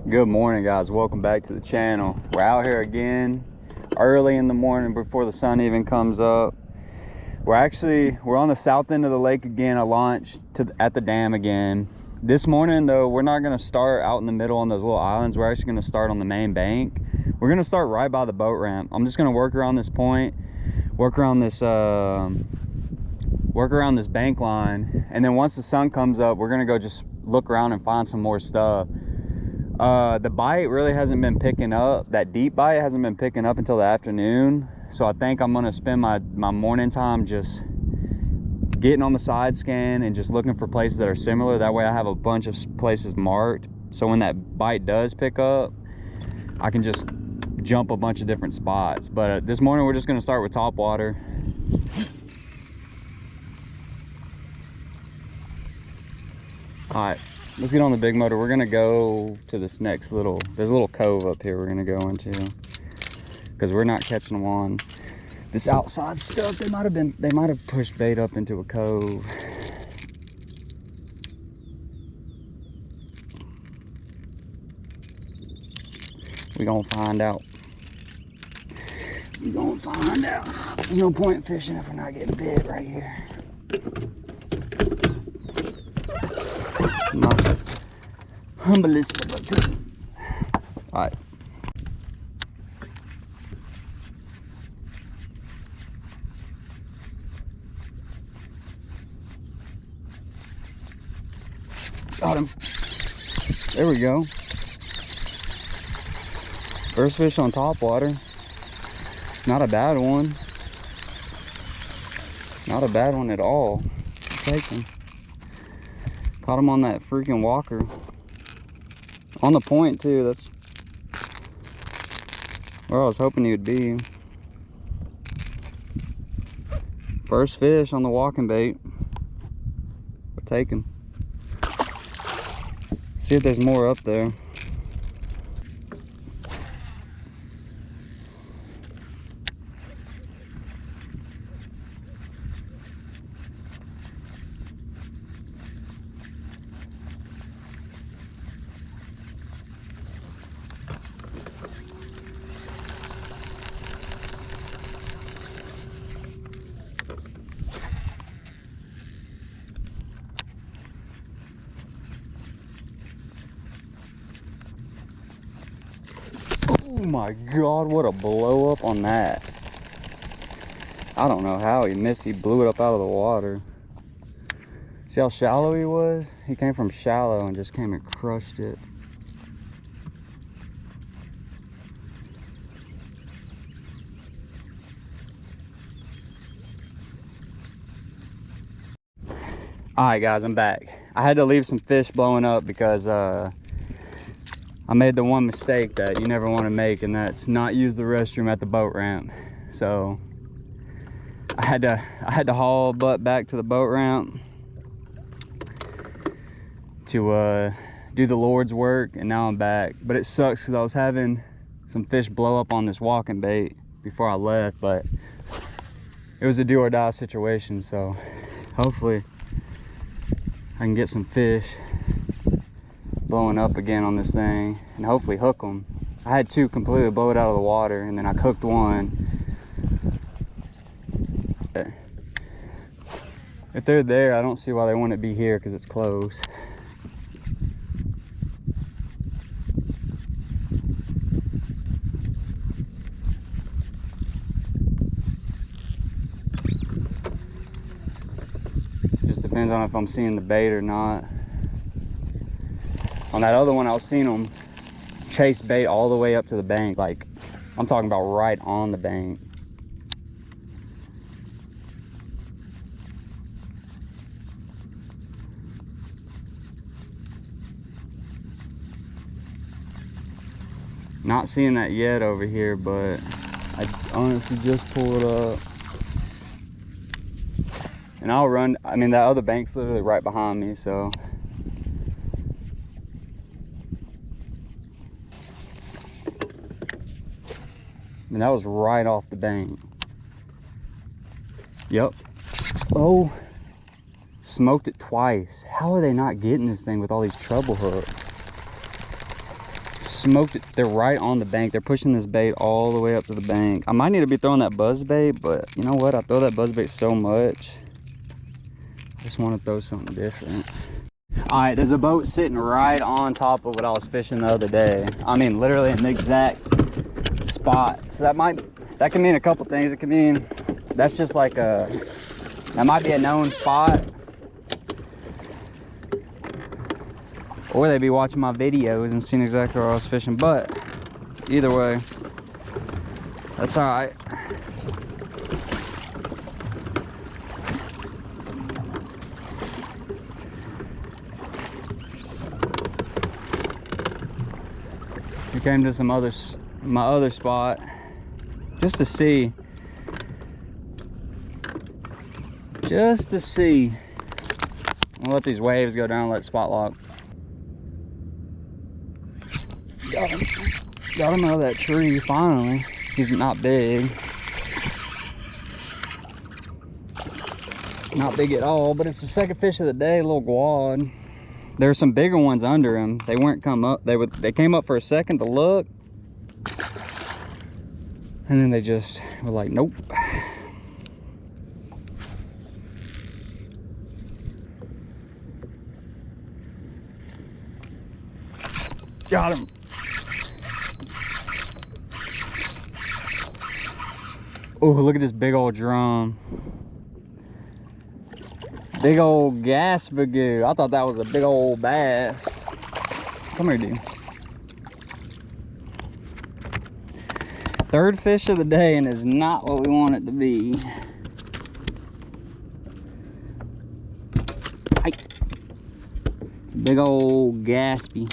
Good morning, guys. Welcome back to the channel. We're out here again early in the morning before the sun even comes up. We're on the south end of the lake again. I launched at the dam again. This morning though, we're not going to start out in the middle on those little islands. We're actually going to start on the main bank. We're going to start right by the boat ramp. I'm just going to work around this point, work around this bank line, and then once the sun comes up, we're going to go just look around and find some more stuff. The bite really hasn't been picking up. That deep bite hasn't been picking up until the afternoon. So I think I'm gonna spend my morning time just getting on the side scan and just looking for places that are similar. That way I have a bunch of places marked. So when that bite does pick up, I can just jump a bunch of different spots. But this morning we're just gonna start with top water. All right. Let's get on the big motor. We're gonna go to this next there's a little cove up here we're gonna go into because we're not catching them on this outside stuff. They might have pushed bait up into a cove. We're gonna find out. We're gonna find out. There's no point fishing if we're not getting bit right here. My humblest of opinions. All right. Got him. There we go. First fish on top water. Not a bad one. Not a bad one at all. Take him. Caught him on that freaking walker. On the point too. That's where I was hoping he would be. First fish on the walking bait. We'll take him. See if there's more up there. Oh my God, what a blow up on that. I don't know how he missed. He blew it up out of the water. See how shallow he was? He came from shallow and just came and crushed it. All right, guys, I'm back. I had to leave some fish blowing up because I made the one mistake that you never want to make, and that's not use the restroom at the boat ramp. So I had to haul butt back to the boat ramp to do the Lord's work, and now I'm back. But it sucks because I was having some fish blow up on this walking bait before I left, but it was a do or die situation. So hopefully I can get some fish blowing up again on this thing and hopefully hook them. I had two completely blow it out of the water, and then I cooked one. If they're there, I don't see why they wouldn't be here because it's closed. Just depends on if I'm seeing the bait or not. On that other one, I was seeing them chase bait all the way up to the bank. Like, I'm talking about right on the bank. Not seeing that yet over here, but I honestly just pulled up. And I'll run, I mean, that other bank's literally right behind me, so. And that was right off the bank. Yep. Oh, smoked it twice. How are they not getting this thing with all these treble hooks? smoked it. They're right on the bank. They're pushing this bait all the way up to the bank. I might need to be throwing that buzz bait, but you know what? I throw that buzz bait so much. I just want to throw something different. All right, there's a boat sitting right on top of what I was fishing the other day. I mean, literally in the exact spot. So that can mean a couple things. It can mean that's just like that might be a known spot. Or they'd be watching my videos and seeing exactly where I was fishing. But either way, that's all right. We came to my other spot just to see. I'll let these waves go down, let spot lock. Got him out of that tree finally. He's not big. Not big at all, but it's the second fish of the day, a little guad. There's some bigger ones under him. They weren't come up. They came up for a second to look. And then they just were like, nope. Got him. Oh, look at this big old drum. Big old gaspagoo. I thought that was a big old bass. Come here, dude. Third fish of the day, and is not what we want it to be. It's a big old gaspy.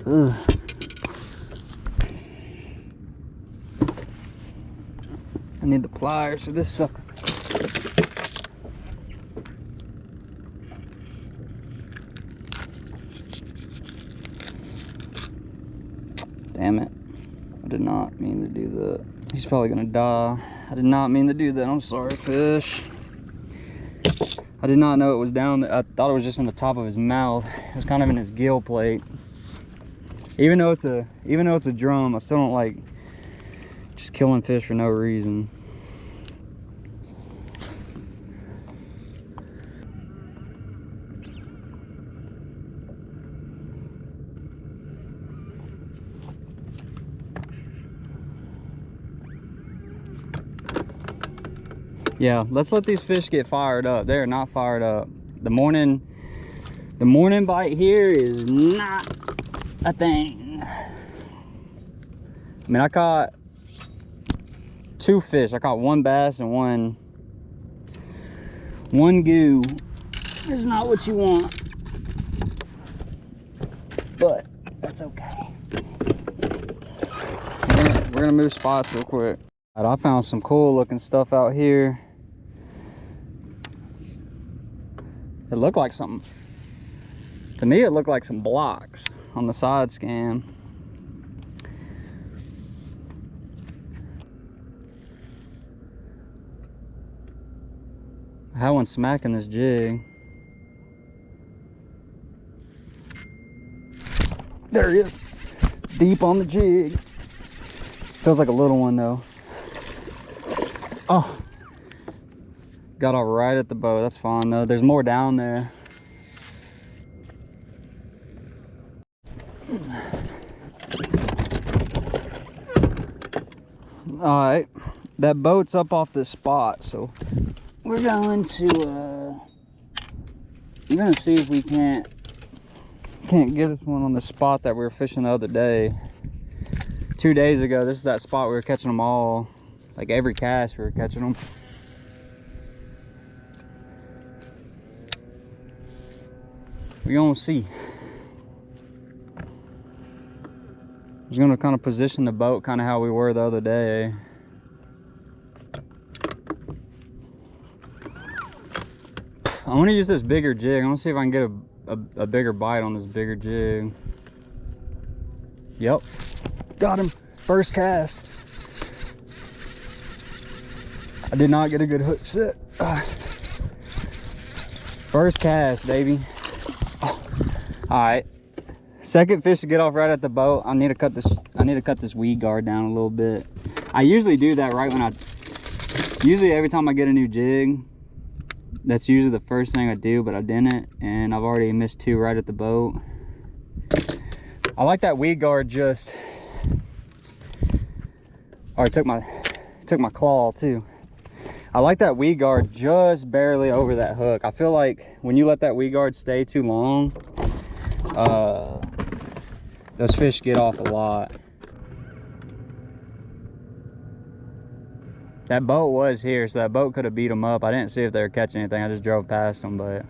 Ugh. I need the pliers for this sucker. Damn it. I did not mean to do that. He's probably gonna die. I did not mean to do that. I'm sorry, fish. I did not know it was down there. I thought it was just in the top of his mouth. It was kind of in his gill plate. Even though it's a drum, I still don't like just killing fish for no reason. Yeah, let's let these fish get fired up. They're not fired up. The morning bite here is not a thing. I mean, I caught 2 fish. I caught 1 bass and one goo. It's not what you want, but that's okay. We're gonna move spots real quick. All right, I found some cool looking stuff out here. It looked like something. To me, it looked like some blocks on the side scan. I had one smacking this jig. There he is, deep on the jig. Feels like a little one though. Oh, got all right at the boat. That's fine though. There's more down there. All right, that boat's up off this spot, so we're going to see if we can't get us one on the spot that we were fishing the other day. 2 days ago, this is that spot we were catching them all. Like every cast we were catching them. We're gonna see. I was gonna kind of position the boat kind of how we were the other day. I want to use this bigger jig. I want to see if I can get a bigger bite on this bigger jig. Yep, got him. First cast. I did not get a good hook set. First cast, baby. Oh. All right. Second fish to get off right at the boat. I need to cut this weed guard down a little bit. I usually do that right when usually every time I get a new jig, that's usually the first thing I do, but I didn't, and I've already missed 2 right at the boat. I like that weed guard just. Oh, I took my claw too. I like that weed guard just barely over that hook. I feel like when you let that weed guard stay too long, those fish get off a lot. That boat was here, so that boat could have beat them up. I didn't see if they were catching anything. I just drove past them, but.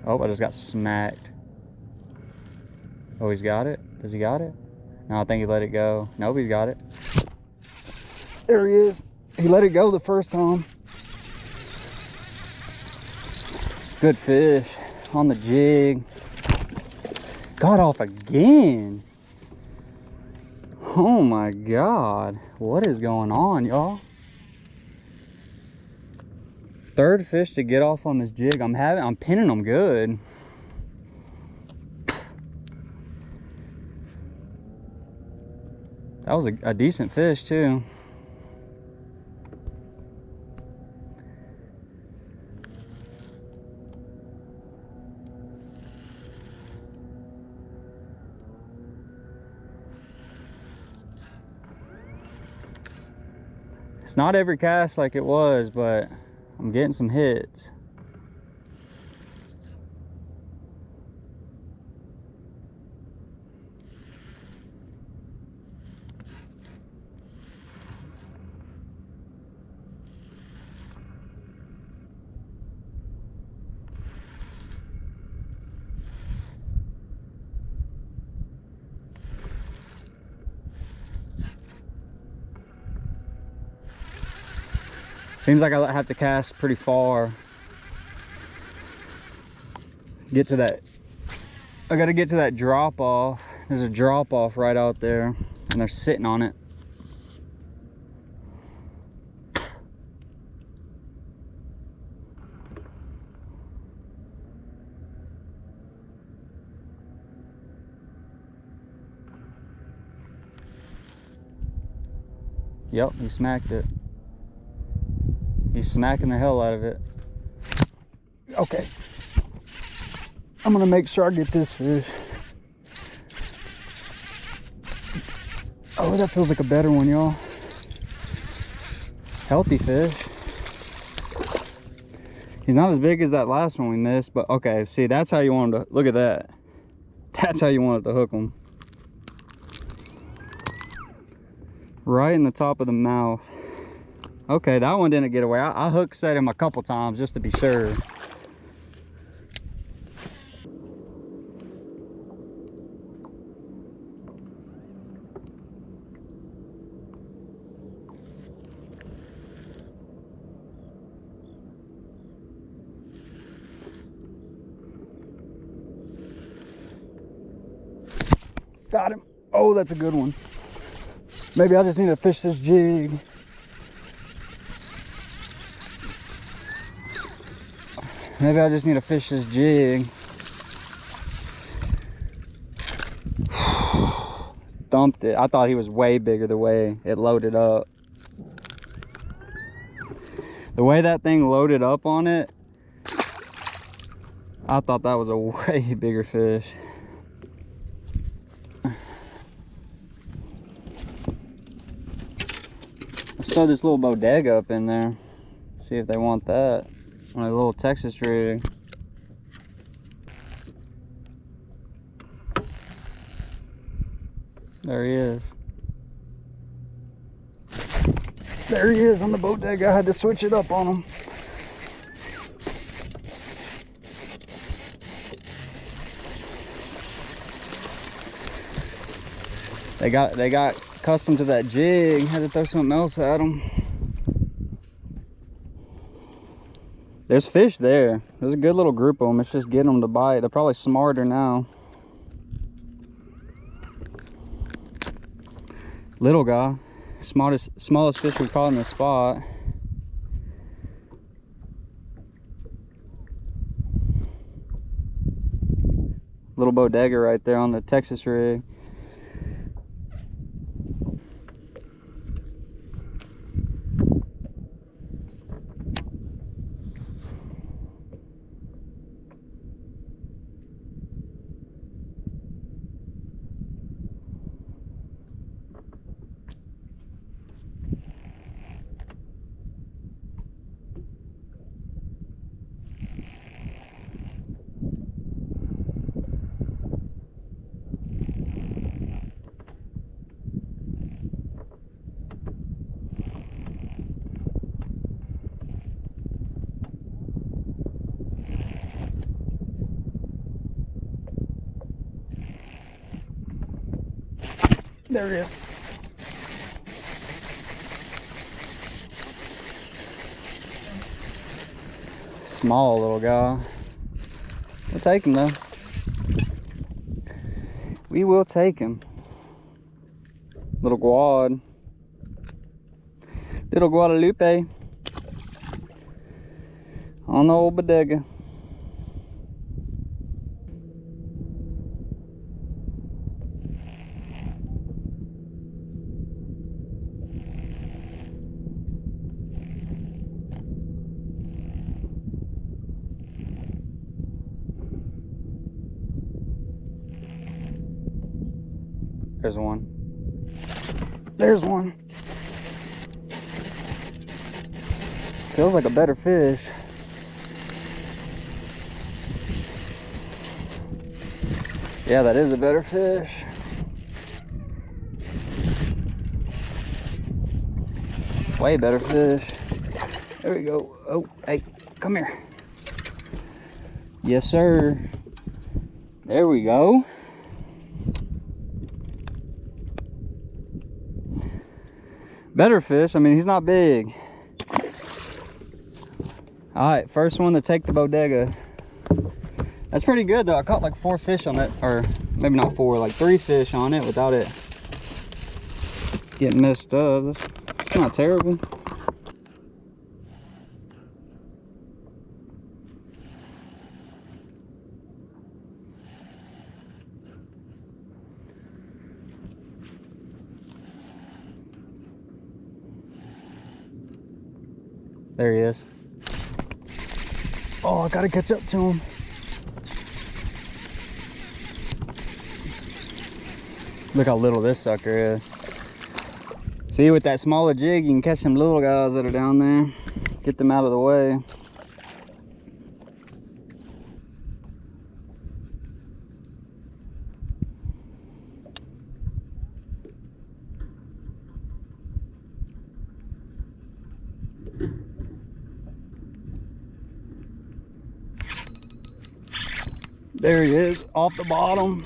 Oh, I just got smacked. Oh, he's got it? Does he got it? No, I think he let it go. Nope, he's got it. There he is. He let it go the first time. Good fish on the jig. Got off again. Oh my God. What is going on, y'all? Third fish to get off on this jig. I'm pinning them good. That was a decent fish too. It's not every cast like it was, but I'm getting some hits. Seems like I have to cast pretty far. Get to that. I gotta get to that drop off. There's a drop off right out there, and they're sitting on it. Yep, he smacked it. He's smacking the hell out of it. Okay. I'm gonna make sure I get this fish. Oh, that feels like a better one, y'all. Healthy fish. He's not as big as that last one we missed, but okay, see, that's how you want him to, look at that. That's how you want it to hook him. Right in the top of the mouth. Okay, that one didn't get away. I hook set him a couple times just to be sure. Got him. Oh, that's a good one. Maybe I just need to fish this jig. Maybe I just need to fish this jig. Dumped it. I thought he was way bigger the way it loaded up. The way that thing loaded up on it, I thought that was a way bigger fish. Let's throw this little bodega up in there. See if they want that. On a little Texas rig. There he is. There he is on the bodega. I had to switch it up on him. They got accustomed to that jig. Had to throw something else at him. There's fish there. There's a good little group of them. It's just getting them to bite. They're probably smarter now. Little guy. Smallest fish we caught in the spot. Little bodega right there on the Texas rig. There it is. Small little guy. We'll take him though. We will take him. Little Guad. Little Guadalupe. On the old bodega. There's one. There's one. Feels like a better fish. Yeah, that is a better fish. Way better fish. There we go. Oh, hey, come here. Yes, sir. There we go. Better fish. I mean, he's not big. All right, first one to take the bodega. That's pretty good though. I caught like 4 fish on it, or maybe not 4, like 3 fish on it without it getting messed up. That's not terrible. There he is. Oh, I gotta catch up to him. Look how little this sucker is. See, with that smaller jig, you can catch some little guys that are down there. Get them out of the way. There he is, off the bottom.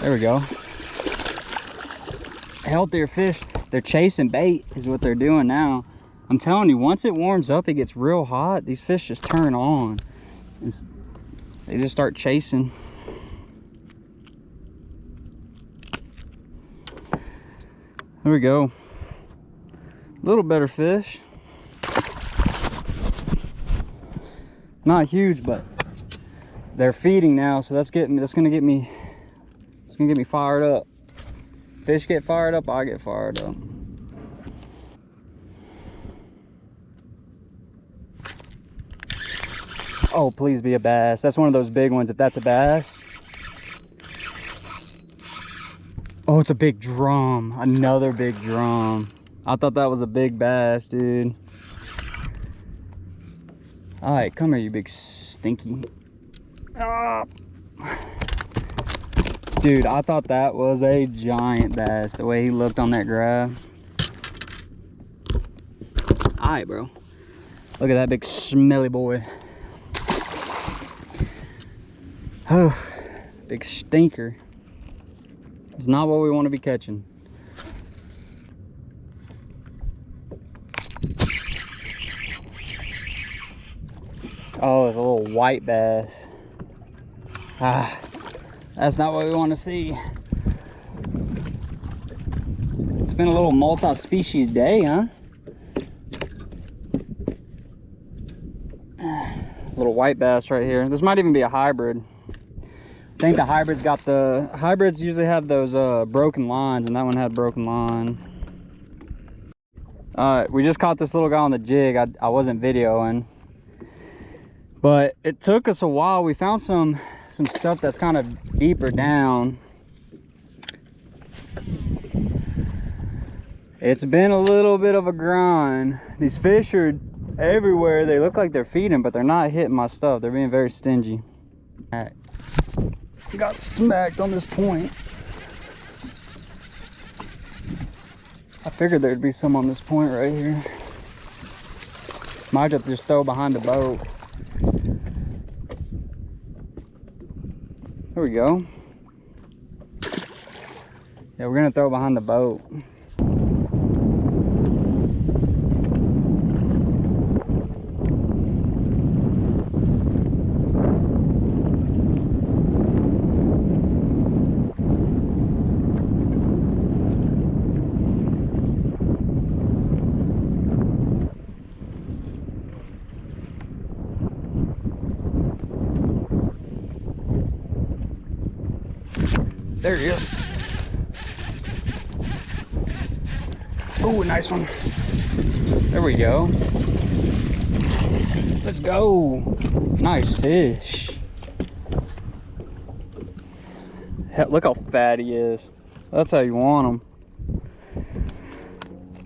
There we go. Healthier fish. They're chasing bait is what they're doing now. I'm telling you, once it warms up, it gets real hot. These fish just turn on. They just start chasing. There we go. A little better fish. Not huge, but they're feeding now, so that's gonna get me fired up. Fish get fired up, I get fired up. Oh, please be a bass. That's one of those big ones. If that's a bass. Oh, it's a big drum. Another big drum. I thought that was a big bass, dude. All right, come here, you big stinky. Ah. Dude, I thought that was a giant bass, the way he looked on that grab. All right, bro. Look at that big smelly boy. Oh, big stinker. It's not what we want to be catching. Oh, it's a little white bass. Ah, That's not what we want to see. It's been a little multi-species day, huh? Little white bass right here. This might even be a hybrid. I think the hybrids usually have those broken lines, and that one had broken line. We just caught this little guy on the jig. I wasn't videoing, but it took us a while. We found some stuff that's kind of deeper down. It's been a little bit of a grind. These fish are everywhere. They look like they're feeding, but they're not hitting my stuff. They're being very stingy. Got smacked on this point. I figured there'd be some on this point right here. Might have to just throw behind the boat. There we go. Yeah, we're gonna throw behind the boat. There he is. Oh, nice one. There we go. Let's go. Nice fish. Look how fat he is. That's how you want him.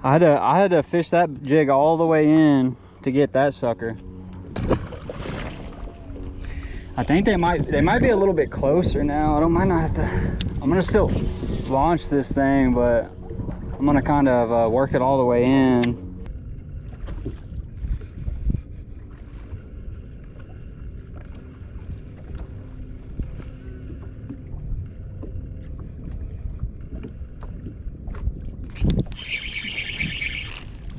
I had to fish that jig all the way in to get that sucker. I think they might be a little bit closer now. I might not have to. I'm gonna still launch this thing, but I'm gonna kind of work it all the way in.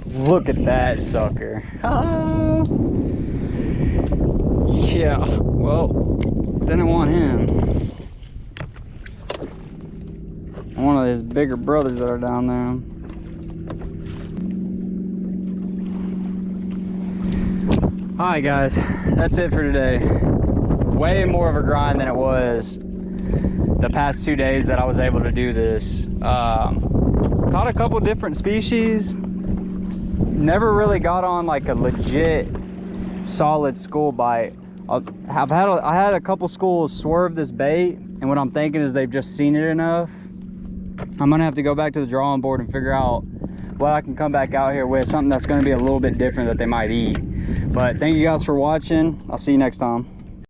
Look at that sucker. Ah. Yeah, well, didn't want him. One of his bigger brothers that are down there. Alright guys, that's it for today. Way more of a grind than it was the past 2 days that I was able to do this. Caught a couple different species. Never really got on like a legit solid school bite. I had a couple schools swerve this bait, and what I'm thinking is they've just seen it enough. I'm gonna have to go back to the drawing board and figure out what I can come back out here with, something that's gonna be a little bit different that they might eat. But thank you guys for watching. I'll see you next time.